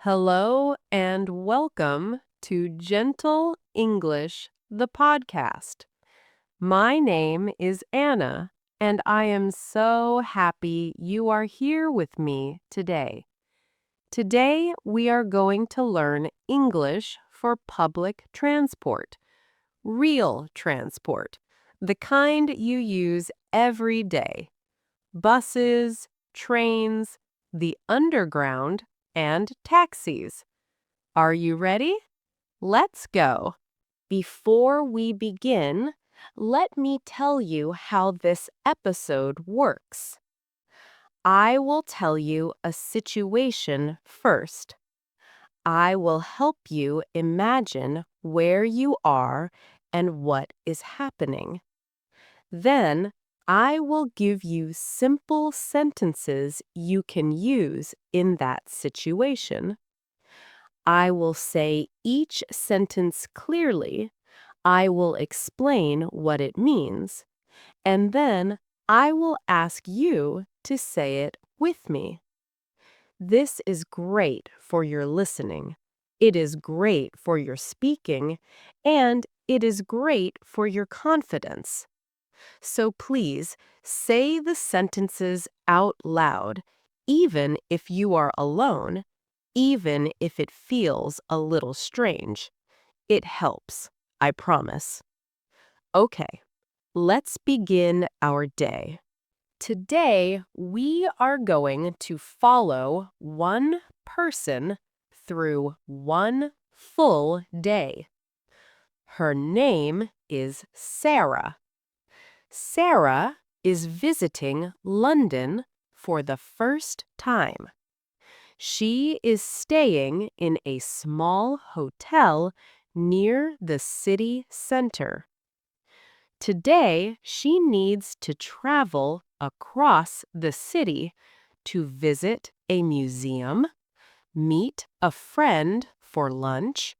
Hello and welcome to Gentle English, the podcast. My name is Anna, and I am so happy you are here with me today. Today, we are going to learn English for public transport, real transport, the kind you use every day. Buses, trains, the underground, and taxis. Are you ready? Let's go. Before we begin, let me tell you how this episode works. I will tell you a situation first. I will help you imagine where you are and what is happening. Then, I will give you simple sentences you can use in that situation. I will say each sentence clearly. I will explain what it means. And then I will ask you to say it with me. This is great for your listening. It is great for your speaking. And it is great for your confidence. So please say the sentences out loud, even if you are alone, even if it feels a little strange. It helps, I promise. Okay, let's begin our day. Today, we are going to follow one person through one full day. Her name is Sarah. Sarah is visiting London for the first time. She is staying in a small hotel near the city center. Today, she needs to travel across the city to visit a museum, meet a friend for lunch,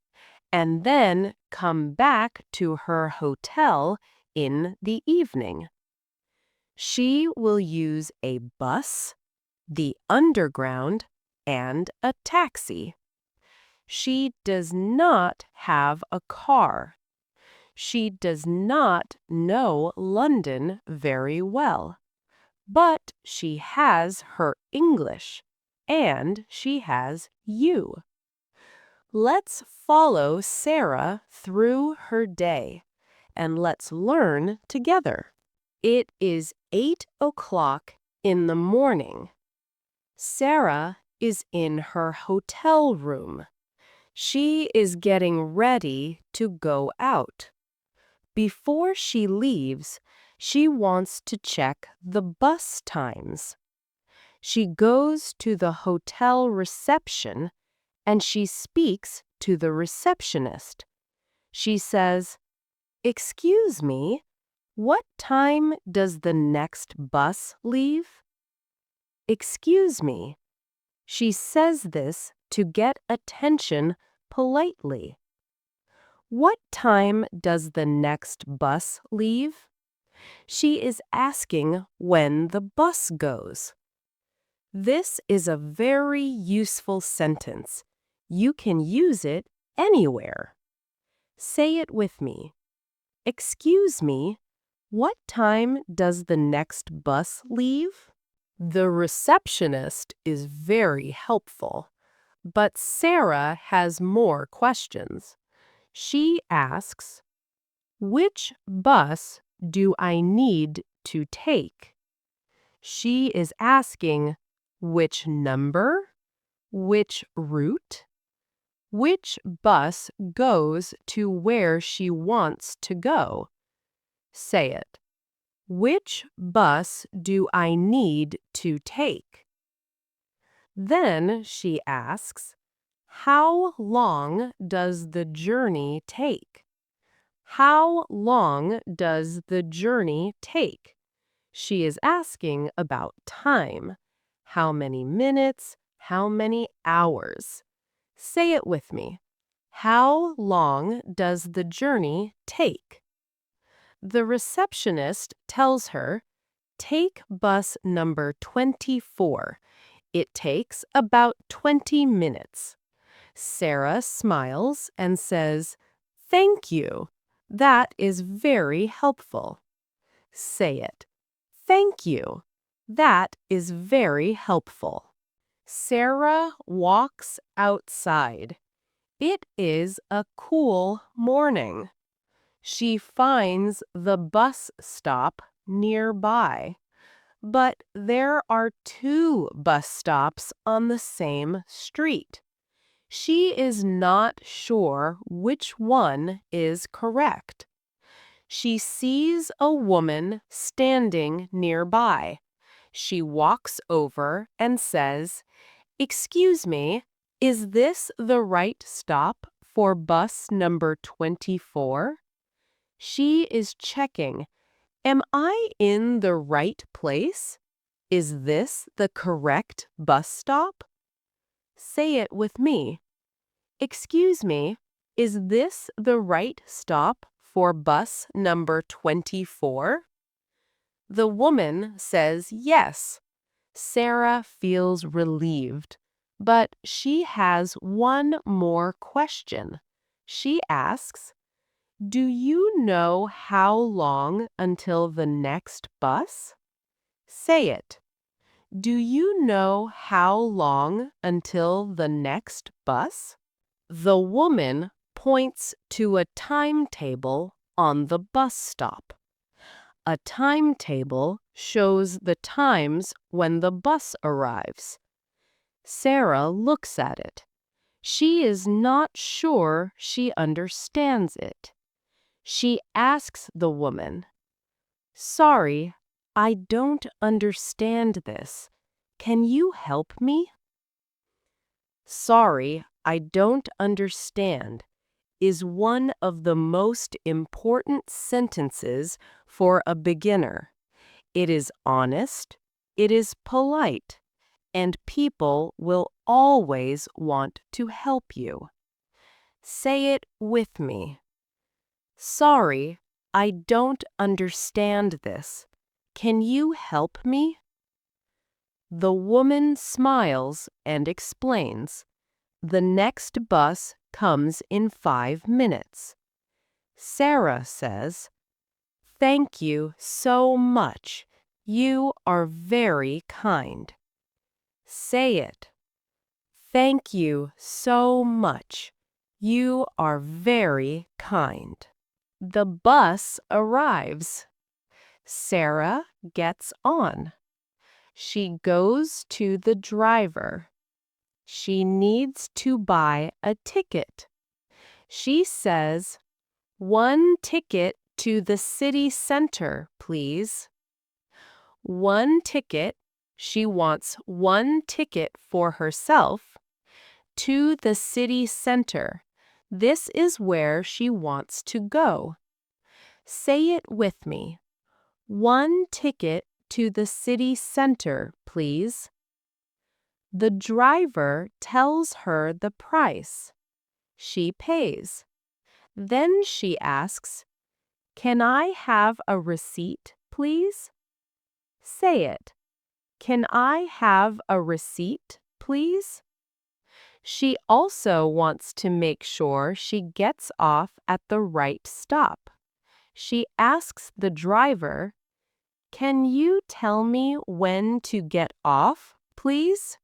and then come back to her hotel in the evening. She will use a bus, the underground, and a taxi. She does not have a car. She does not know London very well, but she has her English, and she has you. Let's follow Sarah through her day, and let's learn together. It is 8 o'clock in the morning. Sarah is in her hotel room. She is getting ready to go out. Before she leaves, she wants to check the bus times. She goes to the hotel reception and she speaks to the receptionist. She says, "Excuse me, what time does the next bus leave?" Excuse me. She says this to get attention politely. What time does the next bus leave? She is asking when the bus goes. This is a very useful sentence. You can use it anywhere. Say it with me. Excuse me, what time does the next bus leave? The receptionist is very helpful, but Sarah has more questions. She asks, "Which bus do I need to take?" She is asking, which number? Which route? Which bus goes to where she wants to go? Say it. Which bus do I need to take? Then she asks, how long does the journey take? How long does the journey take? She is asking about time. How many minutes? How many hours? Say it with me. How long does the journey take? The receptionist tells her, "Take bus number 24. It takes about 20 minutes." Sarah smiles and says, "Thank you. That is very helpful." Say it. Thank you. That is very helpful. Sarah walks outside. It is a cool morning. She finds the bus stop nearby, but there are two bus stops on the same street. She is not sure which one is correct. She sees a woman standing nearby. She walks over and says, "Excuse me, is this the right stop for bus number 24? She is checking. Am I in the right place? Is this the correct bus stop? Say it with me. Excuse me, is this the right stop for bus number 24? The woman says yes. Sarah feels relieved, but she has one more question. She asks, "Do you know how long until the next bus?" Say it. Do you know how long until the next bus? The woman points to a timetable on the bus stop. A timetable shows the times when the bus arrives. Sarah looks at it. She is not sure she understands it. She asks the woman, "Sorry, I don't understand this. Can you help me?" "Sorry, I don't understand" is one of the most important sentences for a beginner. It is honest, it is polite, and people will always want to help you. Say it with me. "Sorry, I don't understand this. Can you help me?" The woman smiles and explains. The next bus comes in 5 minutes. Sarah says, "Thank you so much. You are very kind." Say it. Thank you so much. You are very kind. The bus arrives. Sarah gets on. She goes to the driver. She needs to buy a ticket. She says, "One ticket to the city center, please." One ticket. She wants one ticket for herself. To the city center. This is where she wants to go. Say it with me. One ticket to the city center, please. The driver tells her the price. She pays. Then she asks, "Can I have a receipt, please?" Say it. Can I have a receipt, please? She also wants to make sure she gets off at the right stop. She asks the driver, "Can you tell me when to get off, please?"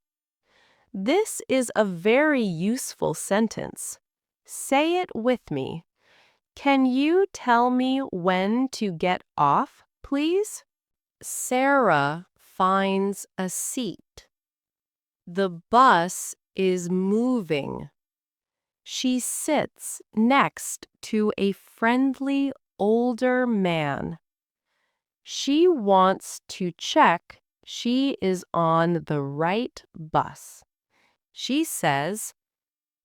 This is a very useful sentence. Say it with me. Can you tell me when to get off, please? Sarah finds a seat. The bus is moving. She sits next to a friendly older man. She wants to check she is on the right bus. She says,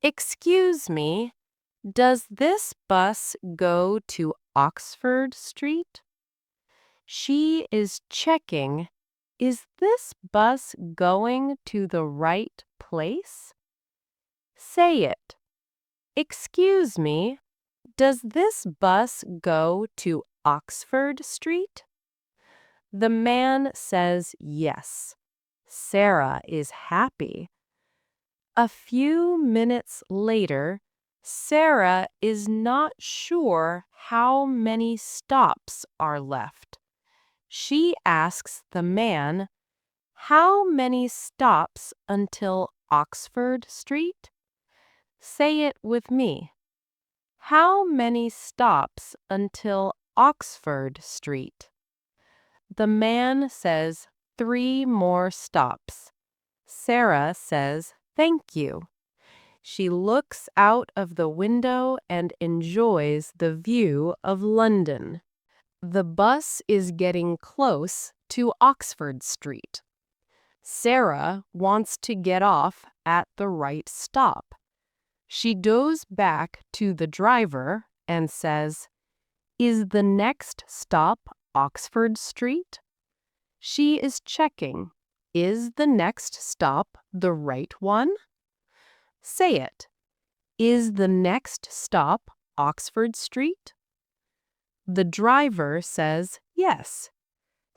"Excuse me, does this bus go to Oxford Street?" She is checking, is this bus going to the right place? Say it. Excuse me, does this bus go to Oxford Street? The man says yes. Sarah is happy. A few minutes later, Sarah is not sure how many stops are left. She asks the man, "How many stops until Oxford Street?" Say it with me. How many stops until Oxford Street? The man says 3 more stops. Sarah says, "Thank you." She looks out of the window and enjoys the view of London. The bus is getting close to Oxford Street. Sarah wants to get off at the right stop. She goes back to the driver and says, "Is the next stop Oxford Street?" She is checking. Is the next stop the right one? Say it. Is the next stop Oxford Street? The driver says yes.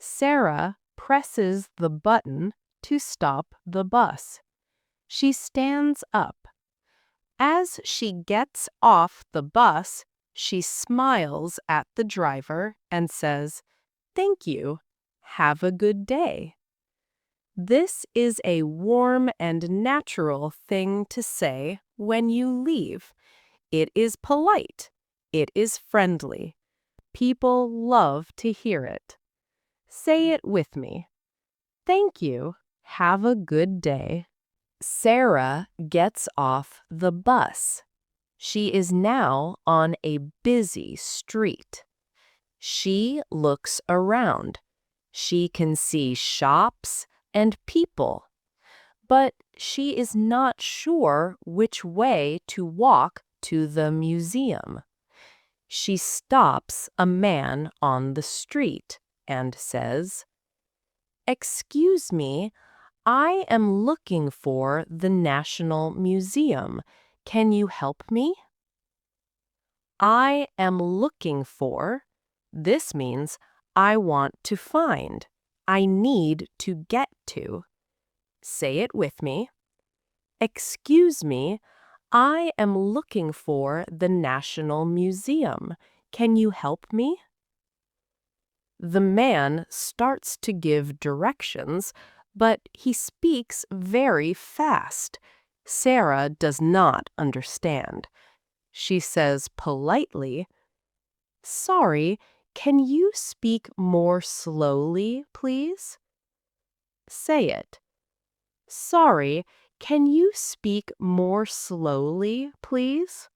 Sarah presses the button to stop the bus. She stands up. As she gets off the bus, she smiles at the driver and says, "Thank you. Have a good day." This is a warm and natural thing to say when you leave. It is polite. It is friendly. People love to hear it. Say it with me. Thank you. Have a good day. Sarah gets off the bus. She is now on a busy street. She looks around. She can see shops and people, but she is not sure which way to walk to the museum. She stops a man on the street and says, "Excuse me, I am looking for the National Museum. Can you help me?" I am looking for. This means I want to find. I need to get to. Say it with me. Excuse me, I am looking for the National Museum. Can you help me? The man starts to give directions, but he speaks very fast. Sarah does not understand. She says politely, "Sorry, can you speak more slowly, please?" Say it. "Sorry, can you speak more slowly, please?"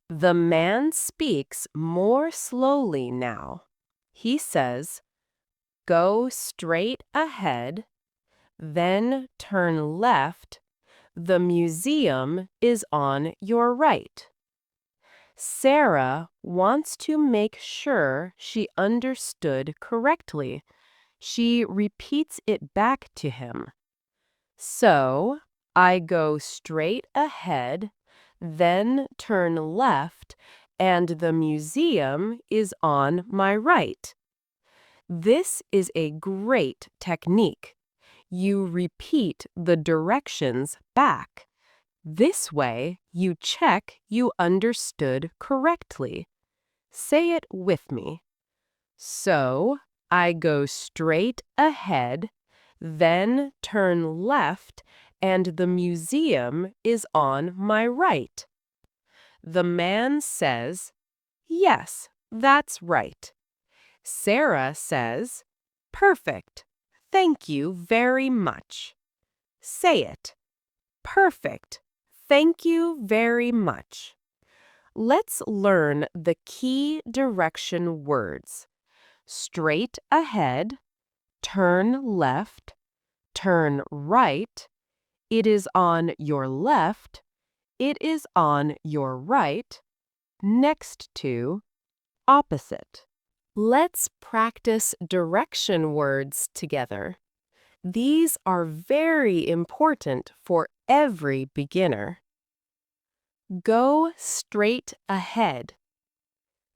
The man speaks more slowly now. He says, "Go straight ahead, then turn left. The museum is on your right." Sarah wants to make sure she understood correctly. She repeats it back to him. So, I go straight ahead, then turn left, and the museum is on my right. This is a great technique. You repeat the directions back. This way, you check you understood correctly. Say it with me. So, I go straight ahead, then turn left, and the museum is on my right. The man says, "Yes, that's right." Sarah says, "Perfect. Thank you very much." Say it. Perfect. Thank you very much. Let's learn the key direction words. Straight ahead, turn left, turn right, it is on your left, it is on your right, next to, opposite. Let's practice direction words together. These are very important for every beginner. Go straight ahead.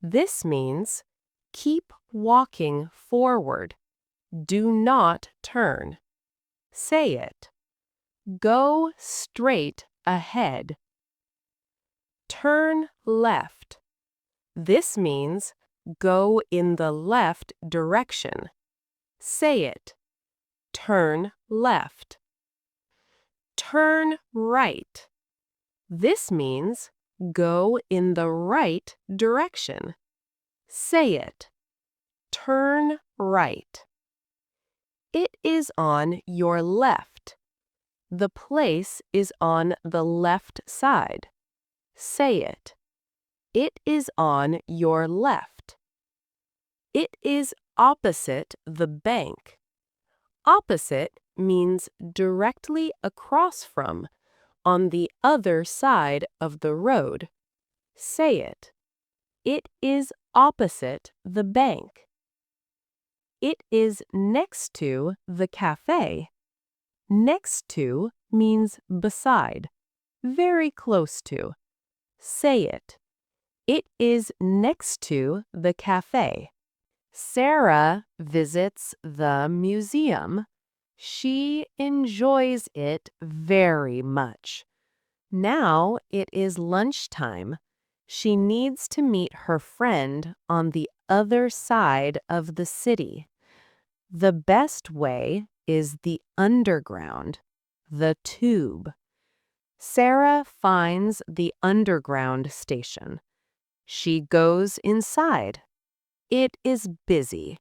This means keep walking forward. Do not turn. Say it. Go straight ahead. Turn left. This means go in the left direction. Say it. Turn left. Turn right. This means go in the right direction. Say it. Turn right. It is on your left. The place is on the left side. Say it. It is on your left. It is opposite the bank. Opposite means directly across from, on the other side of the road. Say it. It is opposite the bank. It is next to the cafe. Next to means beside, very close to. Say it. It is next to the cafe. Sarah visits the museum. She enjoys it very much. Now it is lunchtime. She needs to meet her friend on the other side of the city. The best way is the underground, the tube. Sarah finds the underground station. She goes inside. It is busy.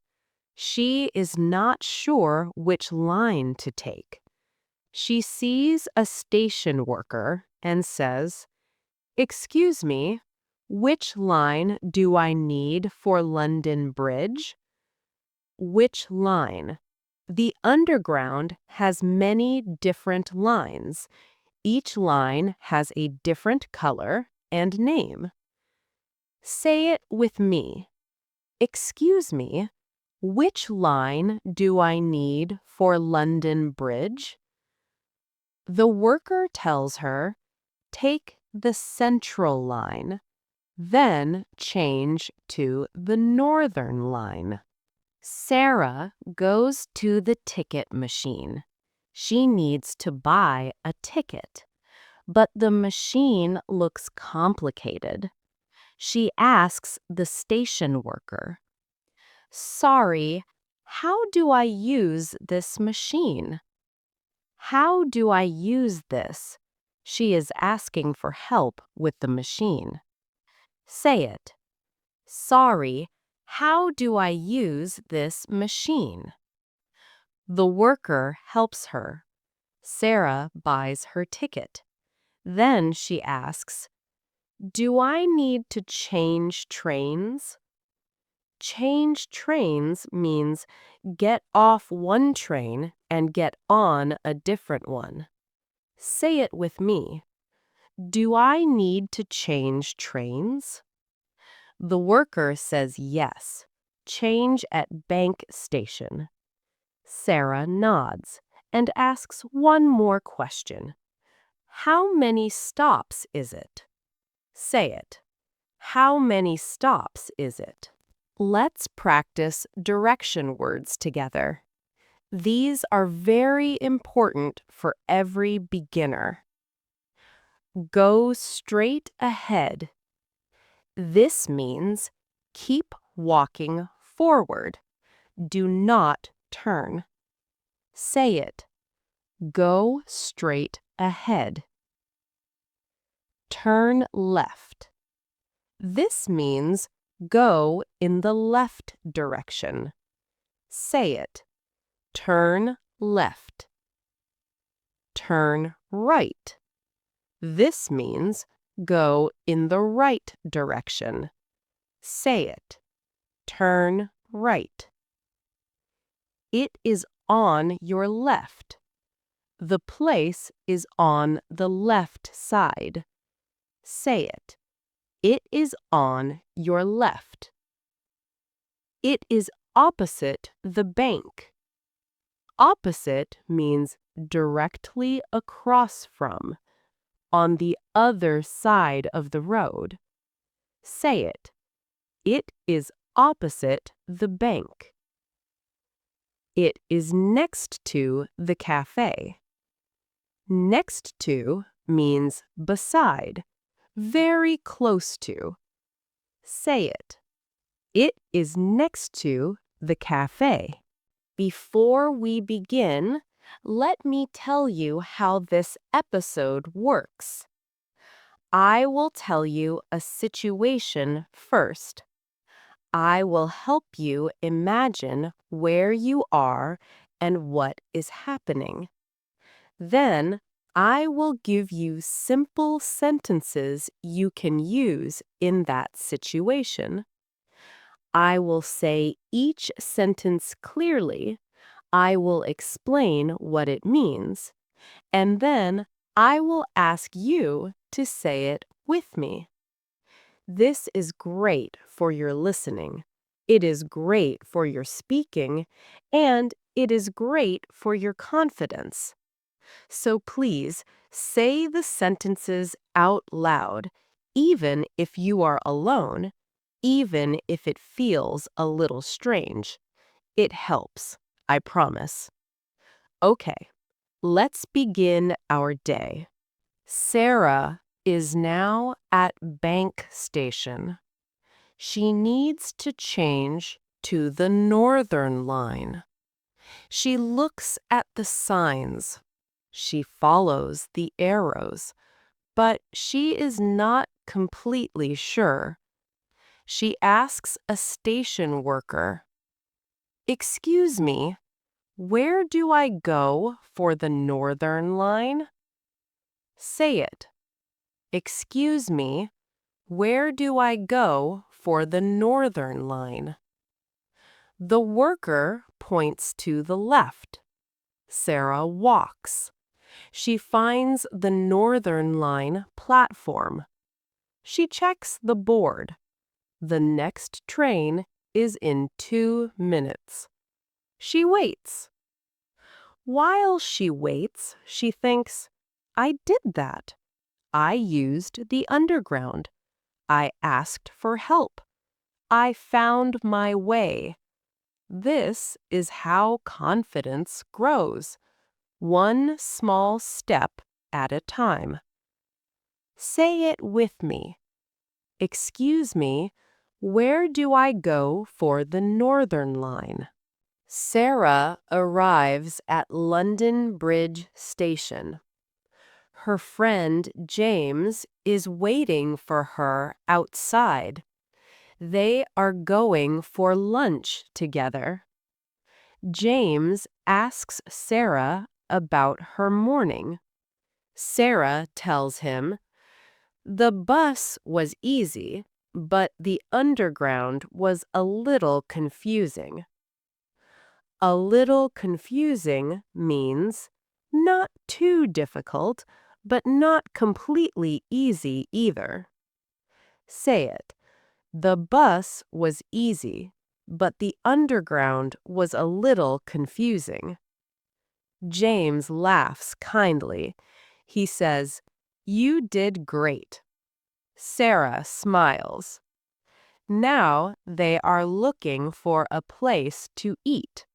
She is not sure which line to take. She sees a station worker and says, "Excuse me, which line do I need for London Bridge?" Which line? The underground has many different lines. Each line has a different color and name. Say it with me. Excuse me, which line do I need for London Bridge? The worker tells her, take the Central line, then change to the Northern line. Sarah goes to the ticket machine. She needs to buy a ticket, but the machine looks complicated. She asks the station worker, "Sorry, how do I use this machine?" How do I use this? She is asking for help with the machine. Say it. Sorry, how do I use this machine? The worker helps her. Sarah buys her ticket. Then she asks, "Do I need to change trains?" Change trains means get off one train and get on a different one. Say it with me. Do I need to change trains? The worker says yes. Change at bank station. Sarah nods and asks one more question. How many stops is it? Say it. How many stops is it? Let's practice direction words together. These are very important for every beginner. Go straight ahead. This means keep walking forward. Do not turn. Say it. Go straight ahead. Turn left. This means go in the left direction. Say it. Turn left. Turn right. This means go in the right direction. Say it. Turn right. It is on your left. The place is on the left side. Say it. It is on your left. It is opposite the bank. Opposite means directly across from, on the other side of the road. Say it. It is opposite the bank. It is next to the cafe. Next to means beside, very close to. Say it. It is next to the cafe. Before we begin, let me tell you how this episode works. I will tell you a situation first. I will help you imagine where you are and what is happening. Then, I will give you simple sentences you can use in that situation. I will say each sentence clearly. I will explain what it means. And then I will ask you to say it with me. This is great for your listening. It is great for your speaking, and it is great for your confidence. So please say the sentences out loud, even if you are alone, even if it feels a little strange. It helps, I promise. Okay, let's begin our day. Sarah is now at Bank Station. She needs to change to the Northern Line. She looks at the signs. She follows the arrows, but she is not completely sure. She asks a station worker, "Excuse me, where do I go for the Northern Line?" Say it. Excuse me, where do I go for the Northern Line? The worker points to the left. Sarah walks. She finds the Northern Line platform. She checks the board. The next train is in 2 minutes. She waits. While she waits, she thinks, I did that. I used the underground. I asked for help. I found my way. This is how confidence grows, one small step at a time. Say it with me. Excuse me, where do I go for the Northern Line? Sarah arrives at London Bridge Station. Her friend James is waiting for her outside. They are going for lunch together. James asks Sarah about her morning. Sarah tells him, "The bus was easy, but the underground was a little confusing." A little confusing means not too difficult, but not completely easy either. Say it. The bus was easy, but the underground was a little confusing. James laughs kindly. He says, "You did great." Sarah smiles. Now they are looking for a place to eat.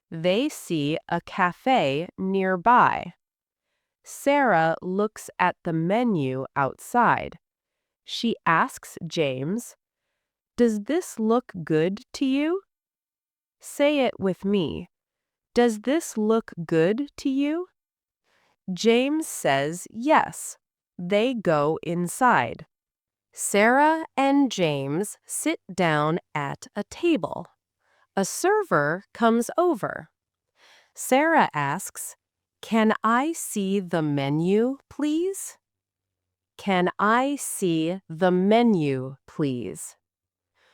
They see a cafe nearby. Sarah looks at the menu outside. She asks James, "Does this look good to you?" Say it with me. Does this look good to you? James says yes. They go inside. Sarah and James sit down at a table. A server comes over. Sarah asks, "Can I see the menu, please?" Can I see the menu, please?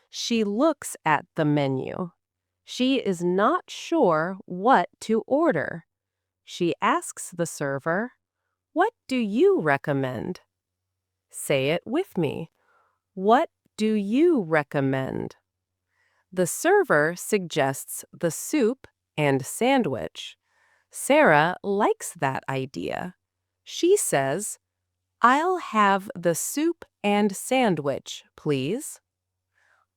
She looks at the menu. She is not sure what to order. She asks the server, "What do you recommend?" Say it with me. What do you recommend? The server suggests the soup and sandwich. Sarah likes that idea. She says, "I'll have the soup and sandwich, please."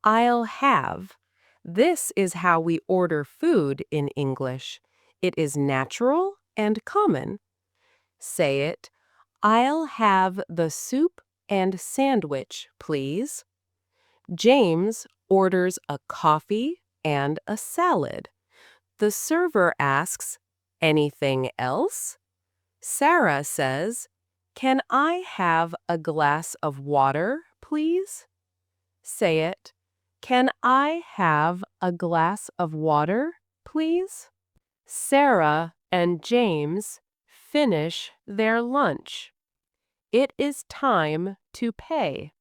I'll have. This is how we order food in English. It is natural and common. Say it. I'll have the soup and sandwich, please. James orders a coffee and a salad. The server asks, anything else? Sarah says, can I have a glass of water, please? Say it. Can I have a glass of water, please? Sarah and James finish their lunch. It is time to pay.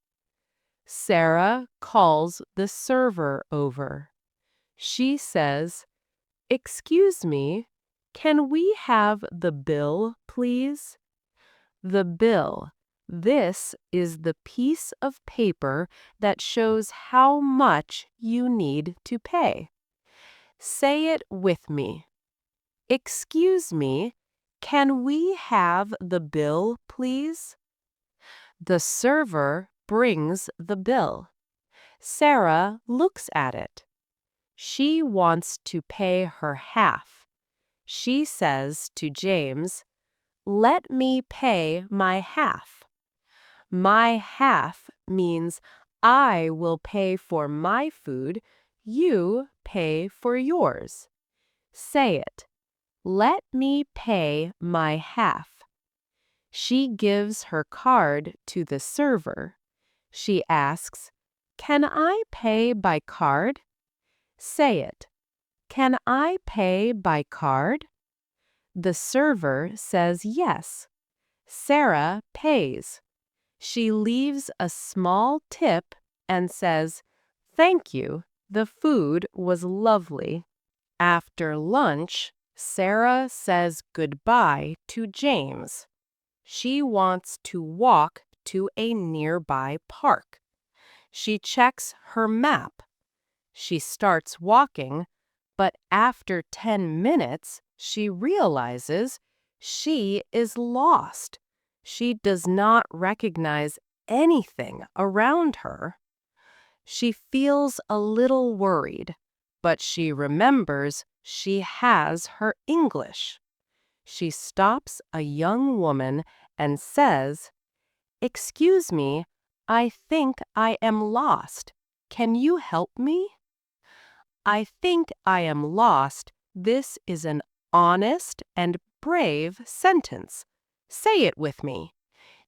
Sarah calls the server over. She says, excuse me, can we have the bill, please? The bill. This is the piece of paper that shows how much you need to pay. Say it with me. Excuse me, can we have the bill, please? The server brings the bill. Sarah looks at it. She wants to pay her half. She says to James, let me pay my half. My half means I will pay for my food, you pay for yours. Say it. Let me pay my half. She gives her card to the server. She asks, can I pay by card? Say it. Can I pay by card? The server says yes. Sarah pays. She leaves a small tip and says, thank you, the food was lovely. After lunch, Sarah says goodbye to James. She wants to walk to a nearby park. She checks her map. She starts walking, but after 10 minutes, she realizes she is lost. She does not recognize anything around her. She feels a little worried, but she remembers she has her English. She stops a young woman and says, excuse me, I think I am lost. Can you help me? I think I am lost. This is an honest and brave sentence. Say it with me.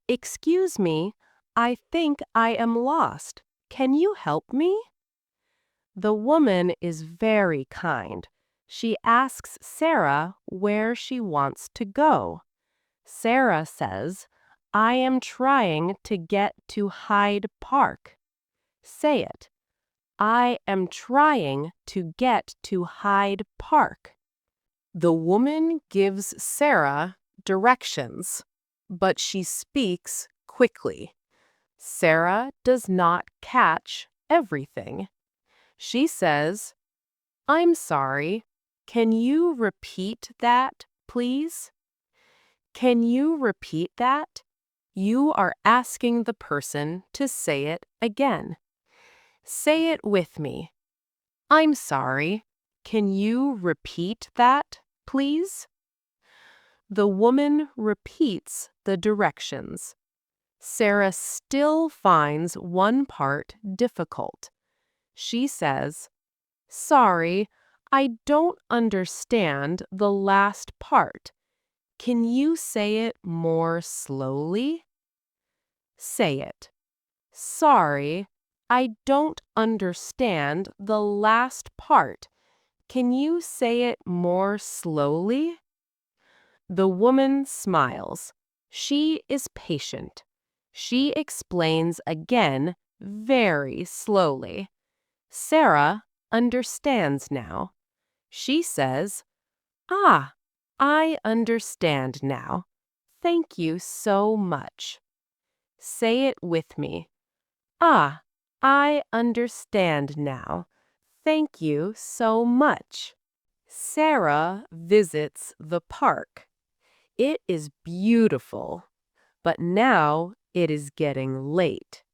Excuse me, I think I am lost. Can you help me? The woman is very kind. She asks Sarah where she wants to go. Sarah says, I am trying to get to Hyde Park. Say it. I am trying to get to Hyde Park. The woman gives Sarah directions, but she speaks quickly. Sarah does not catch everything. She says, I'm sorry. Can you repeat that, please? Can you repeat that? You are asking the person to say it again. Say it with me. I'm sorry. Can you repeat that, please? The woman repeats the directions. Sarah still finds one part difficult. She says, sorry, I don't understand the last part. Can you say it more slowly? Say it. Sorry, I don't understand the last part. Can you say it more slowly? The woman smiles. She is patient. She explains again very slowly. Sarah understands now. She says, ah, I understand now. Thank you so much. Say it with me. Ah, I understand now. Thank you so much. Sarah visits the park. It is beautiful, but now it is getting late.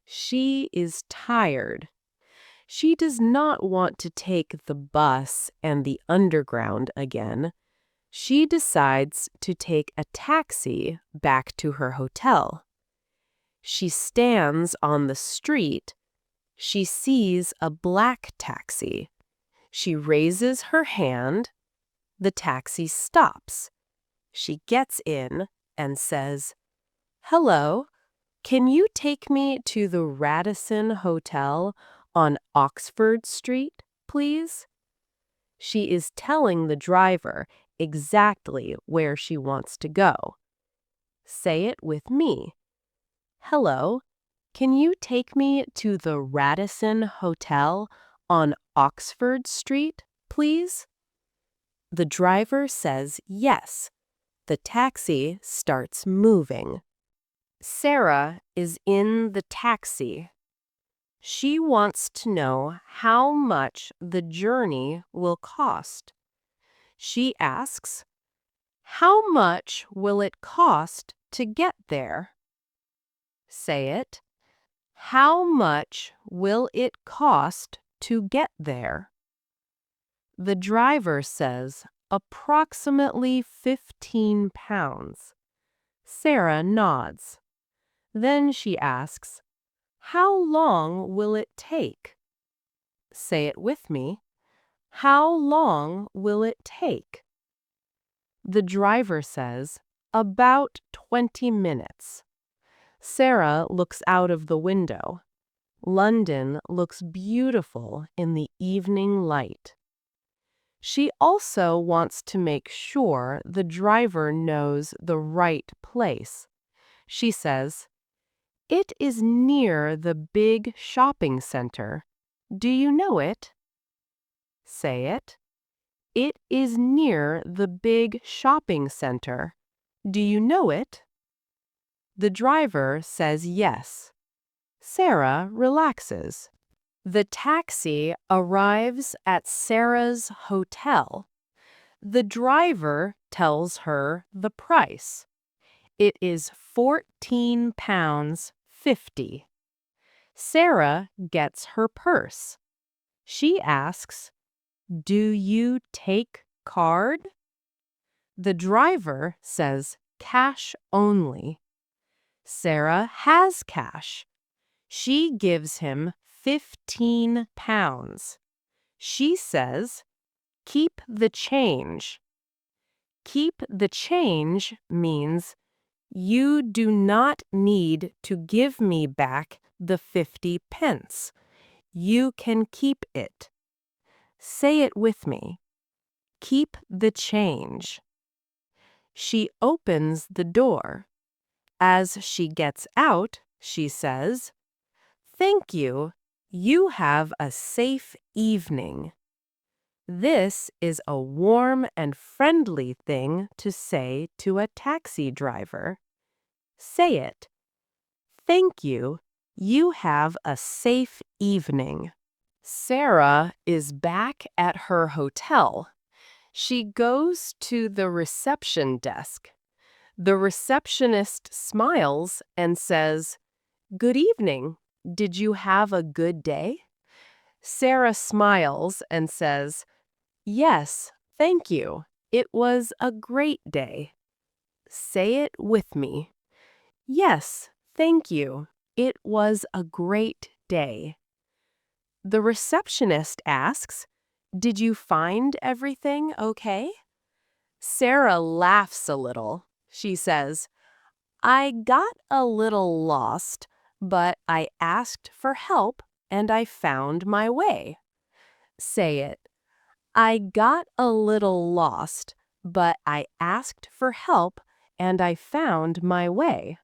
She is tired. She does not want to take the bus and the underground again. She decides to take a taxi back to her hotel. She stands on the street. She sees a black taxi. She raises her hand. The taxi stops. She gets in and says, "Hello, can you take me to the Radisson Hotel on Oxford Street, please?" She is telling the driver exactly where she wants to go. Say it with me. Hello, can you take me to the Radisson Hotel on Oxford Street, please? The driver says yes. The taxi starts moving. Sarah is in the taxi. She wants to know how much the journey will cost. She asks, "How much will it cost to get there?" Say it. How much will it cost to get there? The driver says approximately 15 pounds. Sarah nods. Then she asks, "How long will it take?" Say it with me. How long will it take? The driver says, "About 20 minutes." Sarah looks out of the window. London looks beautiful in the evening light. She also wants to make sure the driver knows the right place. She says, "It is near the big shopping center. Do you know it?" Say it. It is near the big shopping center. Do you know it? The driver says yes. Sarah relaxes. The taxi arrives at Sarah's hotel. The driver tells her the price. It is 14 pounds 50. Sarah gets her purse. She asks, "Do you take card?" The driver says cash only. Sarah has cash. She gives him 15 pounds. She says, "Keep the change." Keep the change means you do not need to give me back the 50 pence. You can keep it. Say it with me. Keep the change. She opens the door. As she gets out, she says, "Thank you. You have a safe evening." This is a warm and friendly thing to say to a taxi driver. Say it. Thank you. You have a safe evening. Sarah is back at her hotel. She goes to the reception desk. The receptionist smiles and says, "Good evening. Did you have a good day?" Sarah smiles and says, "Yes, thank you. It was a great day." Say it with me. Yes, thank you. It was a great day. The receptionist asks, "Did you find everything okay?" Sarah laughs a little. She says, "I got a little lost, but I asked for help and I found my way." Say it. I got a little lost, but I asked for help and I found my way.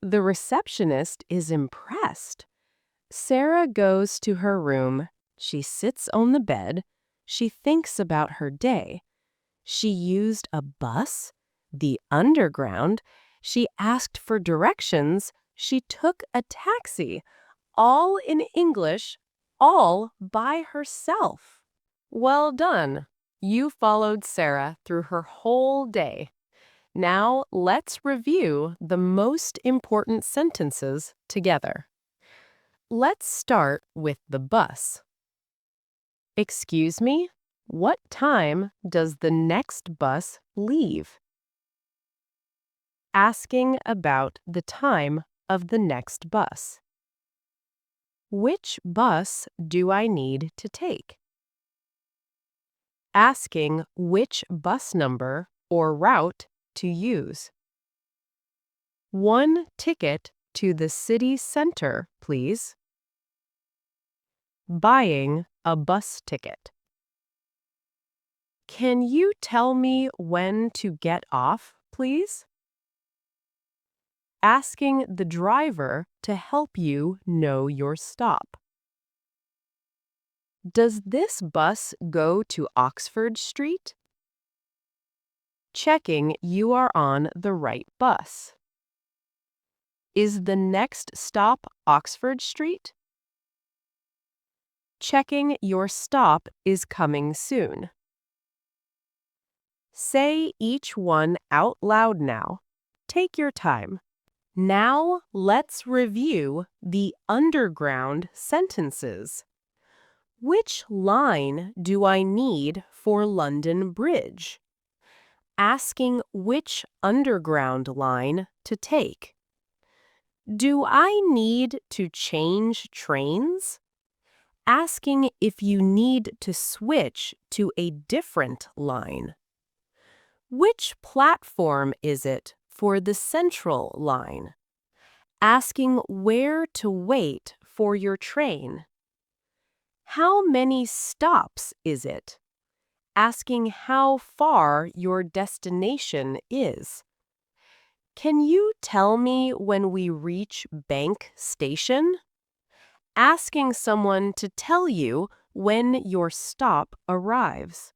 The receptionist is impressed. Sarah goes to her room. She sits on the bed. She thinks about her day. She used a bus, the underground. She asked for directions. She took a taxi, all in English, all by herself. Well done. You followed Sarah through her whole day. Now let's review the most important sentences together. Let's start with the bus. Excuse me, What time does the next bus leave? Asking about the time of the next bus. Which bus do I need to take? Asking which bus number or route to use. One ticket to the city center, please. Buying a bus ticket. Can you tell me when to get off, please? Asking the driver to help you know your stop. Does this bus go to Oxford Street? Checking you are on the right bus. Is the next stop Oxford Street? Checking your stop is coming soon. Say each one out loud now. Take your time. Now let's review the underground sentences. Which line do I need for London Bridge? Asking which underground line to take. Do I need to change trains? Asking if you need to switch to a different line. Which platform is it for the Central line? Asking where to wait for your train. How many stops is it? Asking how far your destination is. Can you tell me when we reach Bank Station? Asking someone to tell you when your stop arrives.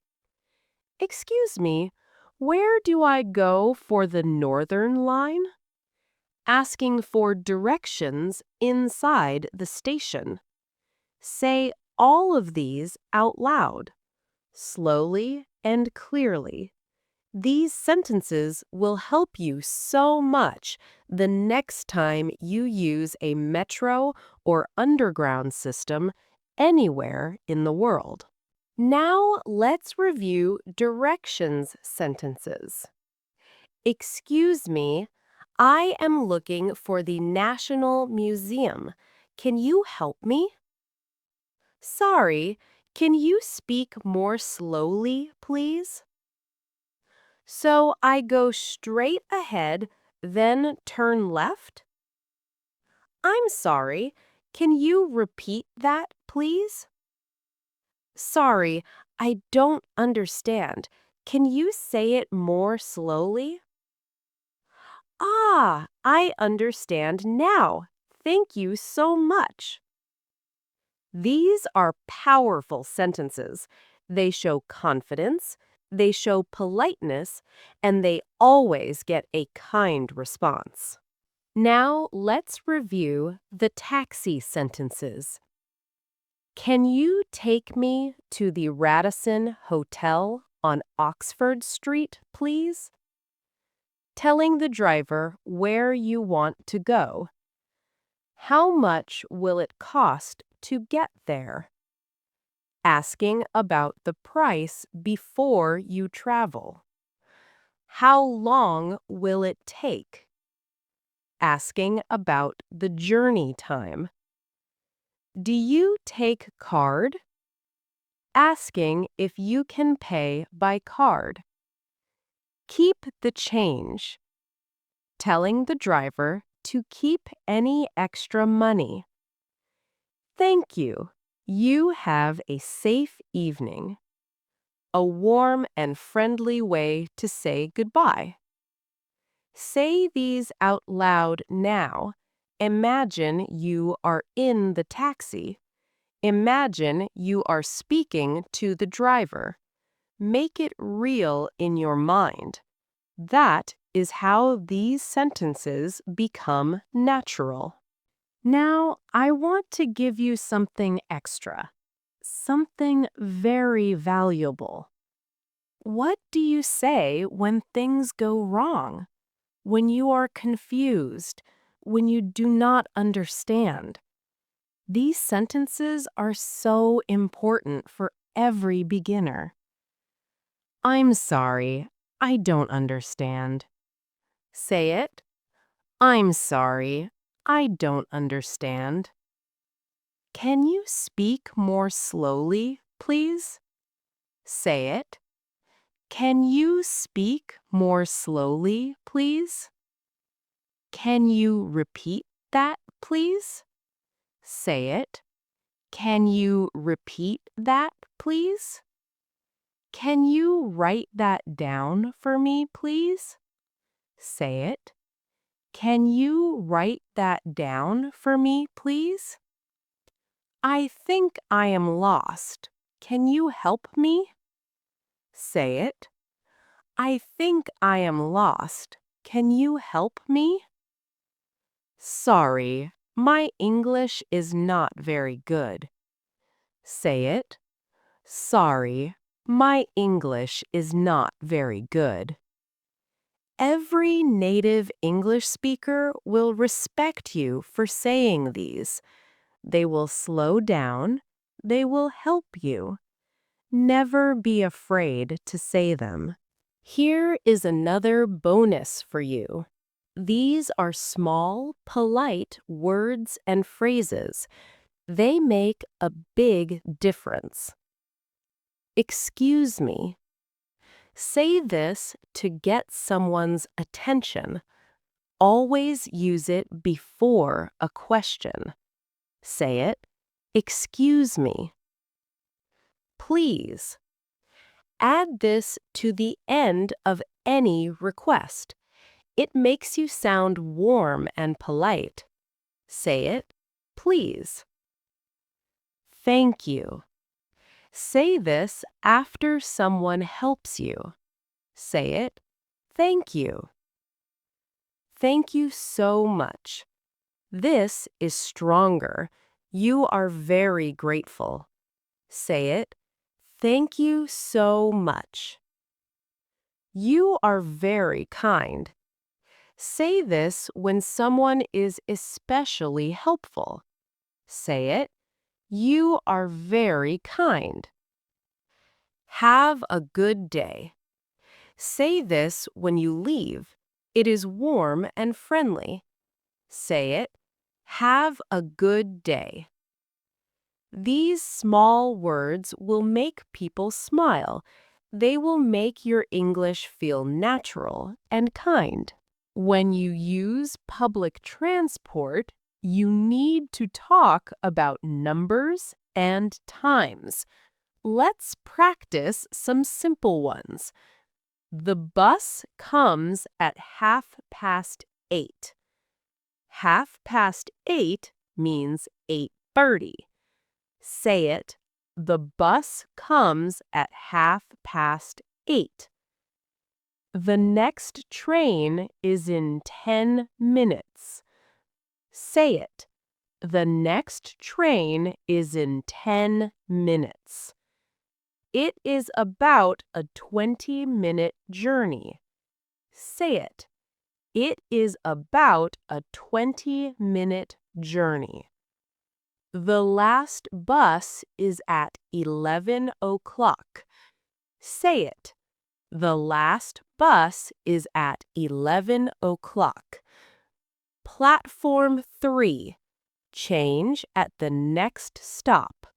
Excuse me, where do I go for the Northern line? Asking for directions inside the station. Say all of these out loud, slowly and clearly. These sentences will help you so much the next time you use a metro or underground system anywhere in the world. Now let's review directions sentences. Excuse me, I am looking for the National Museum. Can you help me? Sorry, can you speak more slowly, please? So I go straight ahead, then turn left? I'm sorry, can you repeat that, please? Sorry, I don't understand. Can you say it more slowly? Ah, I understand now. Thank you so much. These are powerful sentences. They show confidence, they show politeness, and they always get a kind response. Now let's review the taxi sentences. Can you take me to the Radisson Hotel on Oxford Street, please? Telling the driver where you want to go. How much will it cost to get there? Asking about the price before you travel. How long will it take? Asking about the journey time. Do you take card? Asking if you can pay by card. Keep the change. Telling the driver to keep any extra money. Thank you. You have a safe evening. A warm and friendly way to say goodbye. Say these out loud now. Imagine you are in the taxi. Imagine you are speaking to the driver. Make it real in your mind. That is how these sentences become natural. Now, I want to give you something extra, something very valuable. What do you say when things go wrong? When you are confused? When you do not understand? These sentences are so important for every beginner. I'm sorry, I don't understand. Say it. I'm sorry, I don't understand. Can you speak more slowly, please? Say it. Can you speak more slowly, please? Can you repeat that, please? Say it. Can you repeat that, please? Can you write that down for me, please? Say it. Can you write that down for me, please? I think I am lost. Can you help me? Say it. I think I am lost. Can you help me? Sorry, my English is not very good. Say it. Sorry, my English is not very good. Every native English speaker will respect you for saying these. They will slow down. They will help you. Never be afraid to say them. Here is another bonus for you. These are small, polite words and phrases. They make a big difference. Excuse me. Say this to get someone's attention. Always use it before a question. Say it. Excuse me. Please. Add this to the end of any request. It makes you sound warm and polite. Say it, please. Thank you. Say this after someone helps you. Say it, thank you. Thank you so much. This is stronger. You are very grateful. Say it, thank you so much. You are very kind. Say this when someone is especially helpful. Say it, you are very kind. Have a good day. Say this when you leave. It is warm and friendly. Say it, have a good day. These small words will make people smile. They will make your English feel natural and kind. When you use public transport, you need to talk about numbers and times. Let's practice some simple ones. The bus comes at 8:30. 8:30 means 8:30. Say it. The bus comes at 8:30. The next train is in 10 minutes. Say it. The next train is in 10 minutes. It is about a 20-minute journey. Say it. It is about a 20-minute journey. The last bus is at 11 o'clock. Say it. The last bus is at 11 o'clock. Platform 3. Change at the next stop.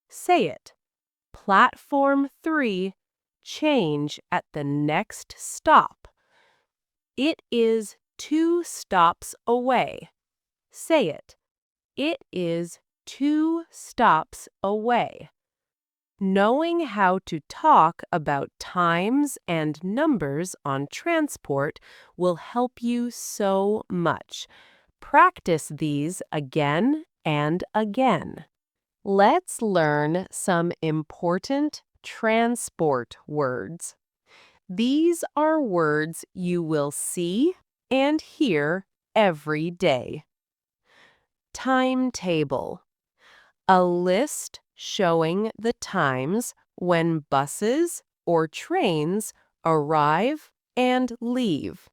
Say it. Platform 3. Change at the next stop. It is 2 stops away. Say it. It is 2 stops away. Knowing how to talk about times and numbers on transport will help you so much. Practice these again and again. Let's learn some important transport words. These are words you will see and hear every day. Timetable. A list showing the times when buses or trains arrive and leave.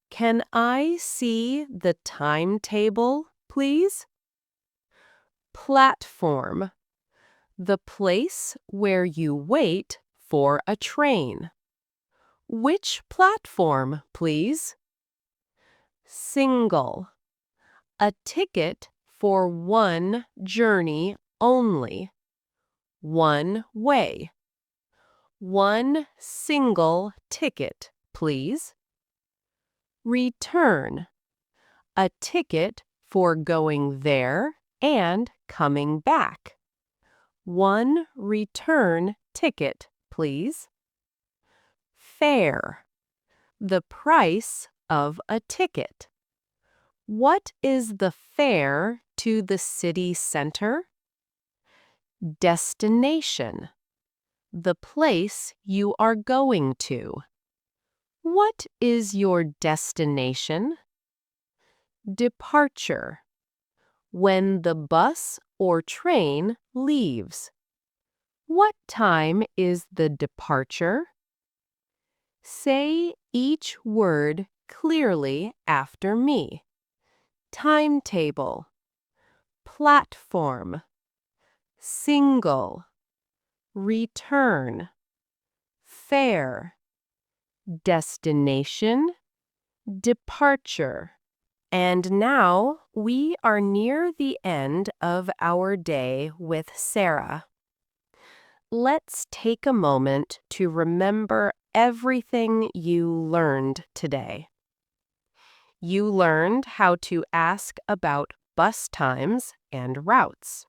Can I see the timetable, please? Platform. The place where you wait for a train. Which platform, please? Single. A ticket for one journey only. One way. One single ticket, please. Return. A ticket for going there and coming back. One return ticket, please. Fare. The price of a ticket. What is the fare to the city center? Destination. The place you are going to. What is your destination? Departure. When the bus or train leaves. What time is the departure? Say each word clearly after me. Timetable. Platform. Single. Return. Fare. Destination. Departure. And now we are near the end of our day with Sarah. Let's take a moment to remember everything you learned today. You learned how to ask about bus times and routes.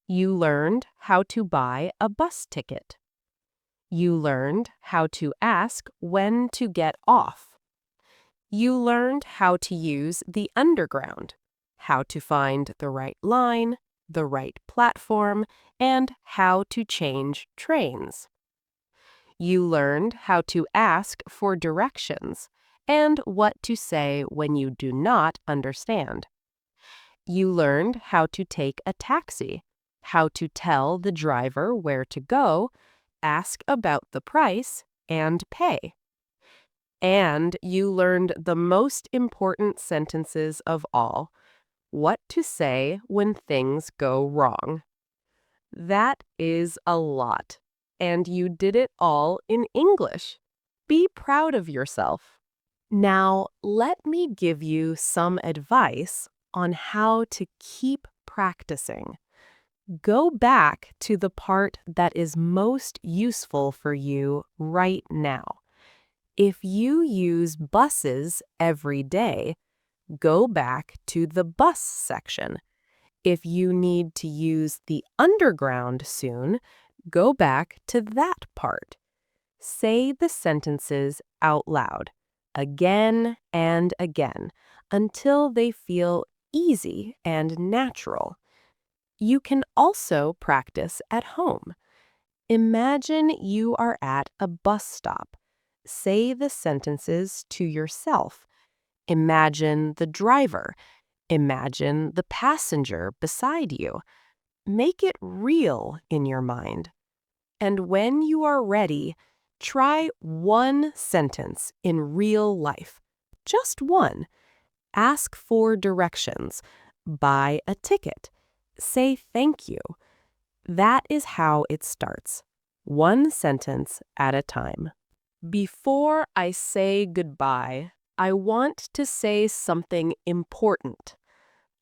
You learned how to buy a bus ticket. You learned how to ask when to get off. You learned how to use the underground, how to find the right line, the right platform, and how to change trains. You learned how to ask for directions and what to say when you do not understand. You learned how to take a taxi, how to tell the driver where to go, ask about the price, and pay. And you learned the most important sentences of all, what to say when things go wrong. That is a lot, and you did it all in English. Be proud of yourself. Now, let me give you some advice on how to keep practicing. Go back to the part that is most useful for you right now. If you use buses every day, go back to the bus section. If you need to use the underground soon, go back to that part. Say the sentences out loud, again and again, until they feel easy and natural. You can also practice at home. Imagine you are at a bus stop. Say the sentences to yourself. Imagine the driver. Imagine the passenger beside you. Make it real in your mind. And when you are ready, try one sentence in real life. Just one. Ask for directions. Buy a ticket. Say thank you. That is how it starts. One sentence at a time. Before I say goodbye, I want to say something important.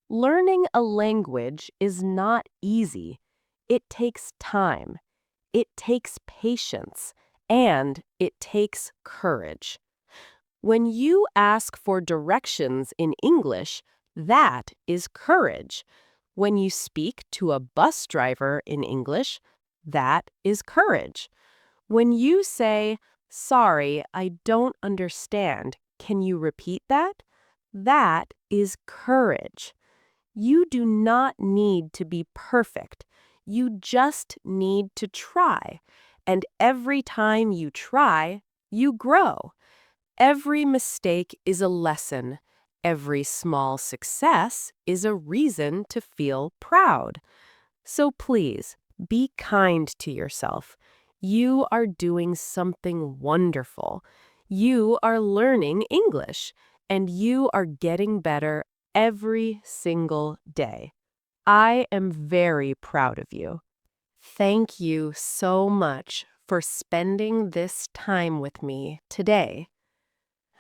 Learning a language is not easy. It takes time. It takes patience. And it takes courage. When you ask for directions in English, that is courage. When you speak to a bus driver in English, that is courage. When you say, "Sorry, I don't understand. Can you repeat that?" That is courage. You do not need to be perfect. You just need to try. And every time you try, you grow. Every mistake is a lesson. Every small success is a reason to feel proud. So please, be kind to yourself. You are doing something wonderful. You are learning English, and you are getting better every single day. I am very proud of you. Thank you so much for spending this time with me today.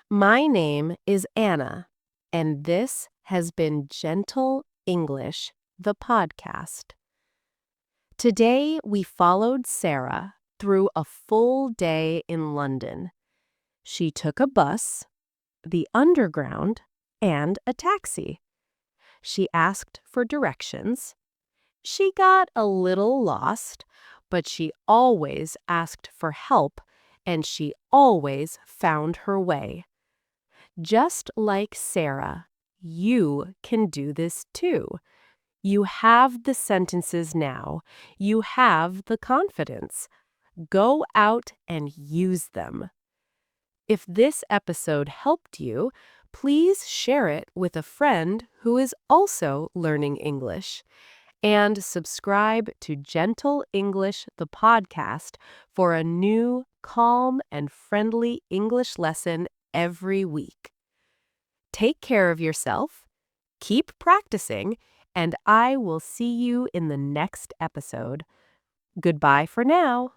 My name is Anna, and this has been Gentle English, the podcast. Today, we followed Sarah through a full day in London. She took a bus, the Underground, and a taxi. She asked for directions. She got a little lost, but she always asked for help, and she always found her way. Just like Sarah, you can do this too. You have the sentences now. You have the confidence. Go out and use them. If this episode helped you, please share it with a friend who is also learning English. And subscribe to Gentle English, the podcast, for a new, calm, and friendly English lesson every week. Take care of yourself, keep practicing, and I will see you in the next episode. Goodbye for now.